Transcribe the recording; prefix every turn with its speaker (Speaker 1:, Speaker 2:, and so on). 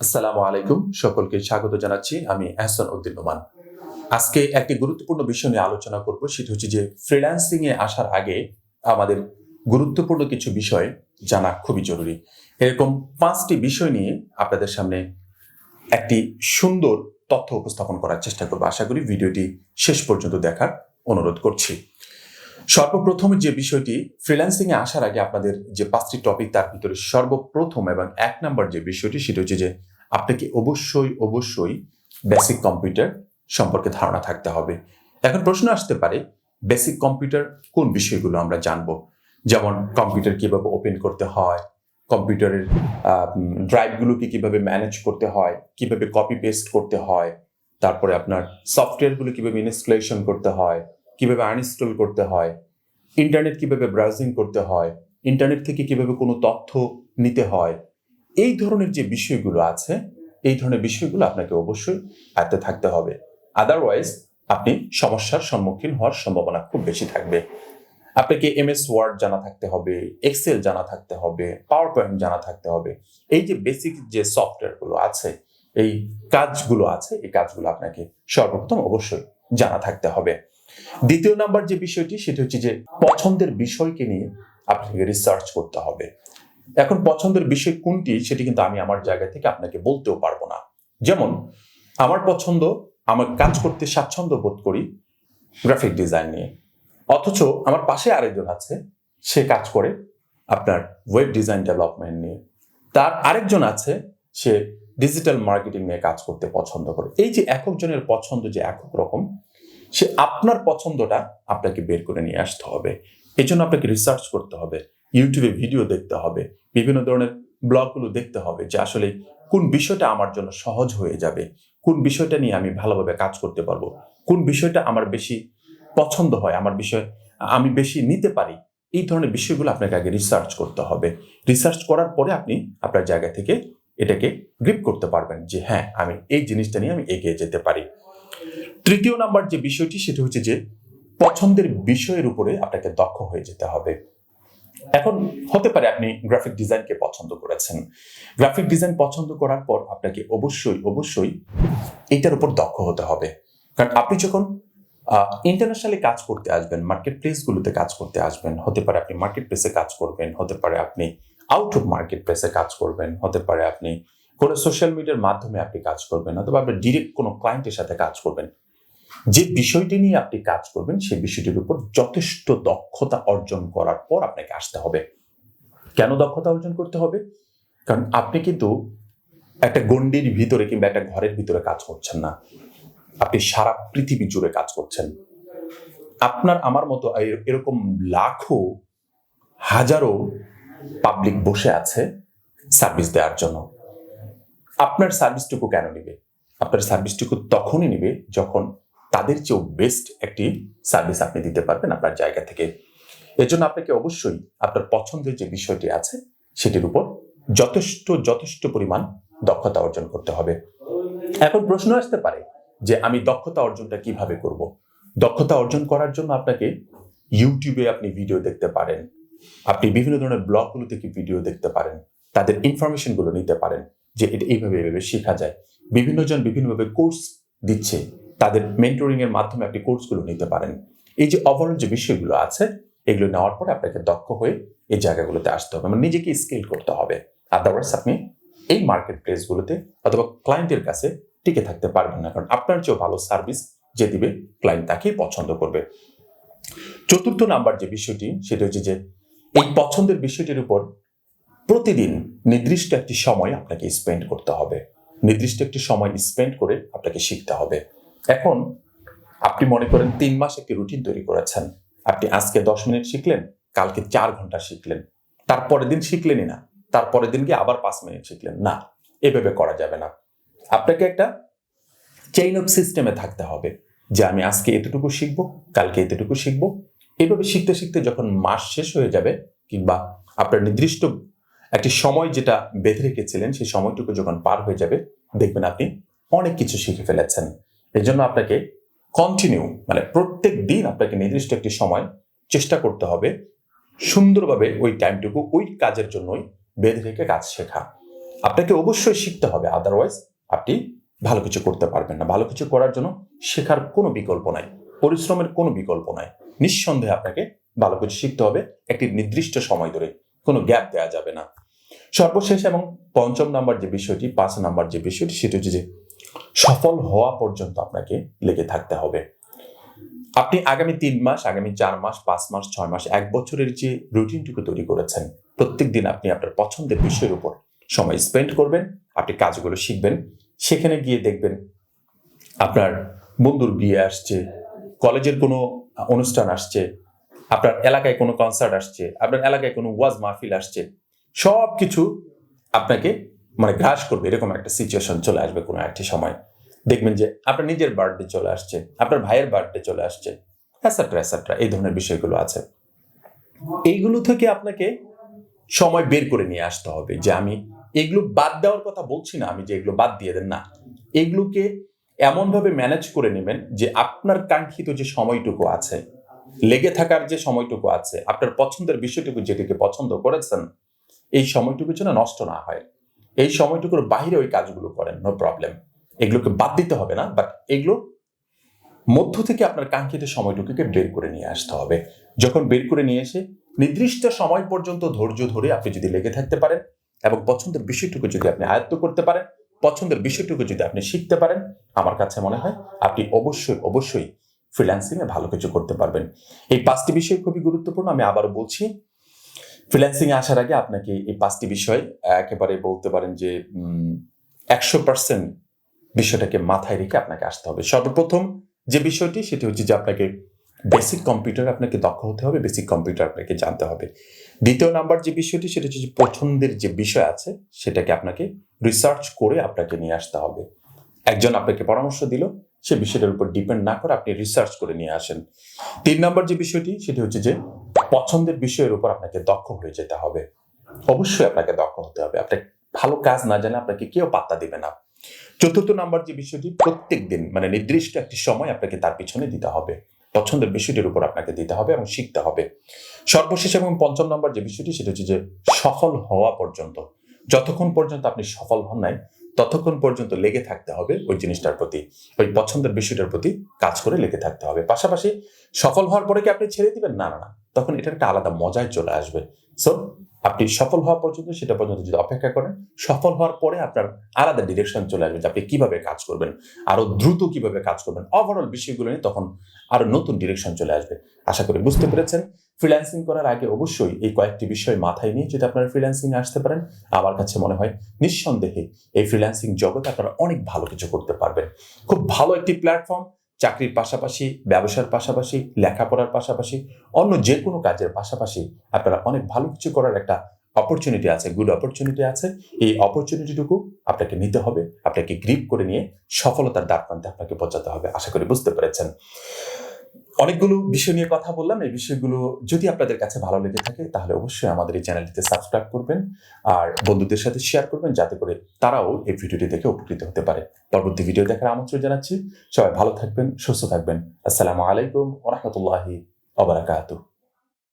Speaker 1: আসসালামু আলাইকুম, সকলকে স্বাগত জানাচ্ছি। আমি আহসান উদ্দিন নোমান। আজকে একটি গুরুত্বপূর্ণ বিষয় নিয়ে আলোচনা করব, সেটা হচ্ছে যে ফ্রিল্যান্সিং এ আসার আগে আমাদের গুরুত্বপূর্ণ কিছু বিষয় জানা খুবই জরুরি। এরকম ৫টি বিষয় নিয়ে আপনাদের সামনে একটি সুন্দর তথ্য উপস্থাপন করার চেষ্টা করব। আশা করি ভিডিওটি শেষ পর্যন্ত দেখার অনুরোধ করছি। সর্বপ্রথম যে বিষয়টি, ফ্রিল্যান্সিং এ আসার আগে আপনাদের যে ৫টি টপিক, তার ভিতরে সর্বপ্রথম এবং ১ নাম্বার যে বিষয়টি, সেটা হচ্ছে যে আপনাকে অবশ্যই বেসিক কম্পিউটার সম্পর্কে ধারণা থাকতে হবে। এখন প্রশ্ন আসতে পারে, বেসিক কম্পিউটার কোন বিষয়গুলো আমরা জানবো? যেমন কম্পিউটার কিভাবে ওপেন করতে হয়, কম্পিউটারের ড্রাইভগুলোকে কিভাবে ম্যানেজ করতে হয়, কিভাবে কপি পেস্ট করতে হয়, তারপরে আপনার সফটওয়্যারগুলো কিভাবে ইনস্টলেশন করতে হয়, কিভাবে আনইনস্টল করতে হয়, ইন্টারনেট কিভাবে ব্রাউজিং করতে হয়, ইন্টারনেট থেকে কিভাবে কোনো তথ্য নিতে হয়। এই ধরনের যে বিষয়গুলো আছে, এই ধরনের বিষয়গুলো আপনাকে অবশ্যই আয়ত্তে থাকতে হবে। আদারওয়াইজ আপনি সমস্যার সম্মুখীন হওয়ার সম্ভাবনা খুব বেশি থাকবে। আপনাকে এমএস ওয়ার্ড জানা থাকতে হবে, এক্সেল জানা থাকতে হবে, পাওয়ার পয়েন্ট জানা থাকতে হবে। এই যে বেসিক যে সফটওয়্যারগুলো আছে, এই কাজগুলো আছে, এই কাজগুলো আপনাকে সর্বপ্রথম অবশ্যই জানা থাকতে হবে। দ্বিতীয় নাম্বার যে বিষয়টি, সেটা হচ্ছে যে পছন্দের বিষয়কে নিয়ে আপনাকে রিসার্চ করতে হবে। এখন পছন্দের বিষয় কোনটি, সেটি কিন্তু আমি আমার জায়গা থেকে আপনাকে বলতেও পারবো না। যেমন আমার পছন্দ, আমার কাজ করতে স্বাচ্ছন্দ্য বোধ করি গ্রাফিক ডিজাইন নিয়ে, অথচ আমার পাশে আরেকজন আছে, সে কাজ করে আপনার ওয়েব ডিজাইন ডেভেলপমেন্ট নিয়ে। তার আরেকজন আছে, সে ডিজিটাল মার্কেটিং নিয়ে কাজ করতে পছন্দ করে। এই যে একক জনের পছন্দ যে একক রকম, সে আপনার পছন্দটা আপনাকে বের করে নিয়ে আসতে হবে। এই জন্য আপনাকে রিসার্চ করতে হবে, ইউটিউবে ভিডিও দেখতে হবে, বিভিন্ন ধরনের ব্লগগুলো দেখতে হবে, যে আসলে কোন বিষয়টা আমার জন্য সহজ হয়ে যাবে, কোন বিষয়টা নিয়ে আমি ভালোভাবে কাজ করতে পারবো, কোন বিষয়টা আমার বেশি পছন্দ হয়, আমার বিষয় আমি বেশি নিতে পারি। এই ধরনের বিষয়গুলো আপনাকে আগে রিসার্চ করতে হবে। রিসার্চ করার পরে আপনি আপনার জায়গা থেকে এটাকে গ্রিপ করতে পারবেন যে হ্যাঁ, আমি এই জিনিসটা নিয়ে আমি এগিয়ে যেতে পারি। তৃতীয় নাম্বার যে বিষয়টি, সেটা হচ্ছে যে পছন্দের বিষয়ের উপরে আপনাকে দক্ষ হয়ে যেতে হবে। এখন হতে পারে আপনি গ্রাফিক ডিজাইনকে পছন্দ করেছেন। গ্রাফিক ডিজাইন পছন্দ করার পর আপনাকে অবশ্যই এটার উপর দক্ষ হতে হবে। কারণ আপনি যখন ইন্টারন্যাশনালি কাজ করতে আসবেন, মার্কেট প্লেসগুলোতে কাজ করতে আসবেন, হতে পারে আপনি মার্কেট প্লেসে কাজ করবেন, হতে পারে আপনি আউট অফ মার্কেট প্লেসে কাজ করবেন, হতে পারে আপনি কোনো সোশ্যাল মিডিয়ার মাধ্যমে আপনি কাজ করবেন, অথবা আপনি ডিরেক্ট কোনো ক্লায়েন্টের সাথে কাজ করবেন। যে বিষয়টি নিয়ে আপনি কাজ করবেন, সেই বিষয়টির উপর যথেষ্ট দক্ষতা অর্জন করার পর আপনাকে আসতে হবে। কেন দক্ষতা অর্জন করতে হবে? কারণ আপনি কিন্তু একটা গণ্ডির ভিতরে কিংবা একটা ঘরের ভিতরে কাজ করছেন না, আপনি সারা পৃথিবী জুড়ে কাজ করছেন। আপনার আমার মতো এরকম লাখো হাজারো পাবলিক বসে আছে সার্ভিস দেওয়ার জন্য। আপনার সার্ভিসটুকু কেন নিবে? আপনার সার্ভিসটুকু তখনই নিবে যখন তাদের চেয়েও বেস্ট একটি সার্ভিস আপনি দিতে পারবেন আপনার জায়গা থেকে। এজন্য আপনাকে অবশ্যই আপনার পছন্দের যে বিষয়টি আছে, সেটির উপর যথেষ্ট পরিমাণ দক্ষতা অর্জন করতে হবে। এখন প্রশ্ন আসতে পারে যে আমি দক্ষতা অর্জনটা কিভাবে করব? দক্ষতা অর্জন করার জন্য আপনাকে ইউটিউবে আপনি ভিডিও দেখতে পারেন, আপনি বিভিন্ন ধরনের ব্লগগুলো থেকে ভিডিও দেখতে পারেন, তাদের ইনফরমেশনগুলো নিতে পারেন যে এটা এইভাবে শেখা যায়। বিভিন্ন জন বিভিন্নভাবে কোর্স দিচ্ছে, তাদের মেন্টরিং এর মাধ্যমে আপনি কোর্সগুলো নিতে পারেন। এই যে ওভারঅল যে বিষয়গুলো আছে, এগুলো নেওয়ার পরে আপনাকে দক্ষ হয়ে এই জায়গাগুলোতে আসতে হবে, মানে নিজেকে স্কিল করতে হবে। আদারওয়াইজ আপনি এই মার্কেট প্লেসগুলোতে অথবা ক্লায়েন্টের কাছে টিকে থাকতে পারবেন না, কারণ আপনার চেয়েও ভালো সার্ভিস যে দিবে, ক্লায়েন্ট তাকেই পছন্দ করবে। চতুর্থ নাম্বার যে বিষয়টি, সেটা হচ্ছে যে এই পছন্দের বিষয়টির উপর প্রতিদিন নির্দিষ্ট একটি সময় আপনাকে স্পেন্ড করতে হবে। নির্দিষ্ট একটি সময় স্পেন্ড করে আপনাকে শিখতে হবে। এখন আপনি মনে করেন 3 মাস একটি রুটিন তৈরি করেছেন, আপনি আজকে 10 মিনিট শিখলেন, কালকে 4 ঘন্টা শিখলেন, তারপরের দিন শিখলেনই না, তারপরের দিন গিয়ে আবার 5 মিনিট শিখলেন না। এভাবে করা যাবে না। আপনাকে একটা চেইন অফ সিস্টেমে থাকতে হবে যে আমি আজকে এতটুকু শিখবো, কালকে এতটুকু শিখবো। এভাবে শিখতে শিখতে যখন মাস শেষ হয়ে যাবে, কিংবা আপনার নির্দিষ্ট একটি সময় যেটা বেঁধে রেখেছিলেন, সেই সময়টুকু যখন পার হয়ে যাবে, দেখবেন আপনি অনেক কিছু শিখে ফেলেছেন। এর জন্য আপনাকে কন্টিনিউ, মানে প্রত্যেক দিন আপনাকে নির্দিষ্ট একটি সময় চেষ্টা করতে হবে সুন্দরভাবে ওই টাইমটুকু ওই কাজের জন্যই বেঁধে রেখে কাজ শেখা। আপনাকে অবশ্যই শিখতে হবে, আদারওয়াইজ আপনি ভালো কিছু করতে পারবেন না। ভালো কিছু করার জন্য শেখার কোনো বিকল্প নাই, পরিশ্রমের কোনো বিকল্প নাই। নিঃসন্দেহে আপনাকে ভালো কিছু শিখতে হবে একটি নির্দিষ্ট সময় ধরে, কোনো গ্যাপ দেওয়া যাবে না। সর্বশেষ এবং পঞ্চম নাম্বার যে বিষয়টি, 5 নাম্বার যে বিষয়টি, সেটা হচ্ছে যে সফল হওয়া পর্যন্ত আপনাকে লেগে থাকতে হবে। আপনি আগামী 3 মাস, আগামী 4 মাস, 5 মাস, 6 মাস, 1 বছরের যে রুটিনটুকু তৈরি করেছেন, প্রত্যেক দিন আপনি আপনার পছন্দের বিষয়ের উপর সময় স্পেন্ড করবেন, আপনি কাজগুলো শিখবেন। সেখানে গিয়ে দেখবেন আপনার বন্ধুর বিয়ে আসছে, কলেজের কোনো অনুষ্ঠান আসছে, আপনার এলাকায় কোনো কনসার্ট আসছে, আপনার এলাকায় কোনো ওয়াজ মাহফিল আসছে, সব কিছু আপনাকে মানে গ্রাস করবে, এরকম একটা সিচুয়েশন চলে আসবে কোনো একটি সময়। দেখবেন যে আপনার নিজের বার্থডে চলে আসছে, আপনার ভাইয়ের বার্থডে চলে আসছে, এটসেট্রা এটসেট্রা, এই ধরনের বিষয়গুলো আছে। এইগুলো থেকে আপনাকে সময় বের করে নিয়ে আসতে হবে যে আমি এগুলো বাদ দেওয়ার কথা বলছি না, আমি যে এগুলো বাদ দিয়ে দেন না, এগুলোকে এমনভাবে ম্যানেজ করে নেবেন যে আপনার কাঙ্ক্ষিত যে সময়টুকু আছে, লেগে থাকার যে সময়টুকু আছে, আপনার পছন্দের বিষয়টুকু যেটিকে পছন্দ করেছেন, এই সময়টুকু যেন নষ্ট না হয়। এই সময়টুকুর বাইরে ওই কাজগুলো করেন, নো প্রবলেম। এগুলোকে বাদ দিতে হবে না, বাট এগুলো মধ্য থেকে আপনার কাঙ্ক্ষিত সময়টুকুকে বের করে নিয়ে আসতে হবে। যখন বের করে নিয়ে এসে নির্দিষ্ট সময় পর্যন্ত ধৈর্য ধরে আপনি যদি লেগে থাকতে পারেন এবং পছন্দের বিষয়টুকু যদি আপনি আয়ত্ত করতে পারেন, পছন্দের বিষয়টুকু যদি আপনি শিখতে পারেন, আমার কাছে মনে হয় আপনি অবশ্যই ফ্রিল্যান্সিং এ ভালো কিছু করতে পারবেন। এই 5টি বিষয় খুবই গুরুত্বপূর্ণ। আমি আবারও বলছি, ফ্রিল্যান্সিং এ আসার আগে আপনাকে এই 5টি বিষয় একেবারে বলতে পারেন যে 100% বিষয়টাকে মাথায় রেখে আপনাকে আসতে হবে। সর্বপ্রথম যে বিষয়টি, সেটি হচ্ছে যে আপনাকে বেসিক কম্পিউটার আপনাকে দক্ষ হতে হবে, বেসিক কম্পিউটার আপনাকে জানতে হবে। দ্বিতীয় নাম্বার যে বিষয়টি, সেটা হচ্ছে যে পছন্দের যে বিষয় আছে সেটাকে আপনাকে রিসার্চ করে আপনাকে নিয়ে আসতে হবে। একজন আপনাকে পরামর্শ দিল, সে বিষয়টার উপর ডিপেন্ড না করে আপনি রিসার্চ করে নিয়ে আসেন। 3 নাম্বার যে বিষয়টি, সেটি হচ্ছে যে পছন্দের বিষয়ের উপর আপনাকে দক্ষ হয়ে যেতে হবে। অবশ্যই আপনাকে দক্ষ হতে হবে। আপনি ভালো কাজ না জানলে আপনাকে কেউ পাত্তা দিবে না। 4র্থ নাম্বার যে বিষয়টি, প্রত্যেক দিন মানে নির্দিষ্ট একটি সময় আপনাকে তার পিছনে দিতে হবে, পছন্দের বিষয়টির উপর আপনাকে দিতে হবে এবং শিখতে হবে। সর্বশেষ এবং 5ম নাম্বার যে বিষয়টি, সেটা হচ্ছে যে সফল হওয়া পর্যন্ত, যতক্ষণ পর্যন্ত আপনি সফল হন নাই ততক্ষণ পর্যন্ত লেগে থাকতে হবে ওই জিনিসটার প্রতি, ওই পছন্দের বিষয়টার প্রতি কাজ করে লেগে থাকতে হবে। পাশাপাশি সফল হওয়ার পরে কি আপনি ছেড়ে দিবেন? না না না, তখন এটার একটা আলাদা মজায় চলে আসবে। সো আপনি সফল হওয়া পর্যন্ত, সেটা পর্যন্ত যদি অপেক্ষা করেন, সফল হওয়ার পরে আপনার আলাদা ডিরেকশন চলে আসবে যে আপনি কিভাবে কাজ করবেন, আরো দ্রুত কিভাবে কাজ করবেন, ওভারঅল বিষয়গুলো নিয়ে তখন আরো নতুন ডিরেকশন চলে আসবে। আশা করি বুঝতে পেরেছেন। ফ্রিল্যান্সিং করার আগে অবশ্যই এই কয়েকটি বিষয় মাথায় নিয়ে যদি আপনারা ফ্রিল্যান্সিং এ আসতে পারেন, আমার কাছে মনে হয় নিঃসন্দেহে এই ফ্রিল্যান্সিং জগতে আপনারা অনেক ভালো কিছু করতে পারবেন। খুব ভালো একটি প্ল্যাটফর্ম, চাকরির পাশাপাশি, ব্যবসার পাশাপাশি, লেখাপড়ার পাশাপাশি, অন্য যে কোনো কাজের পাশাপাশি আপনারা অনেক ভালো কিছু করার একটা অপরচুনিটি আছে, গুড অপরচুনিটি আছে। এই অপরচুনিটিটুকু আপনাকে নিতে হবে, আপনাকে গ্রিপ করে নিয়ে সফলতার দ্বারপ্রান্তে আপনাকে পৌঁছাতে হবে। আশা করি বুঝতে পেরেছেন। অনেকগুলো বিষয় নিয়ে কথা বললাম। এই বিষয়গুলো যদি আপনাদের কাছে ভালো লেগে থাকে তাহলে অবশ্যই আমাদের এই চ্যানেলটিতে সাবস্ক্রাইব করবেন আর বন্ধুদের সাথে শেয়ার করবেন, যাতে করে তারাও এই ভিডিওটি দেখে উপকৃত হতে পারে। পরবর্তী ভিডিও দেখার আমন্ত্রণ জানাচ্ছি। সবাই ভালো থাকবেন, সুস্থ থাকবেন। আসসালামু আলাইকুম ওয়া রাহমাতুল্লাহি ওয়া বারাকাতুহু।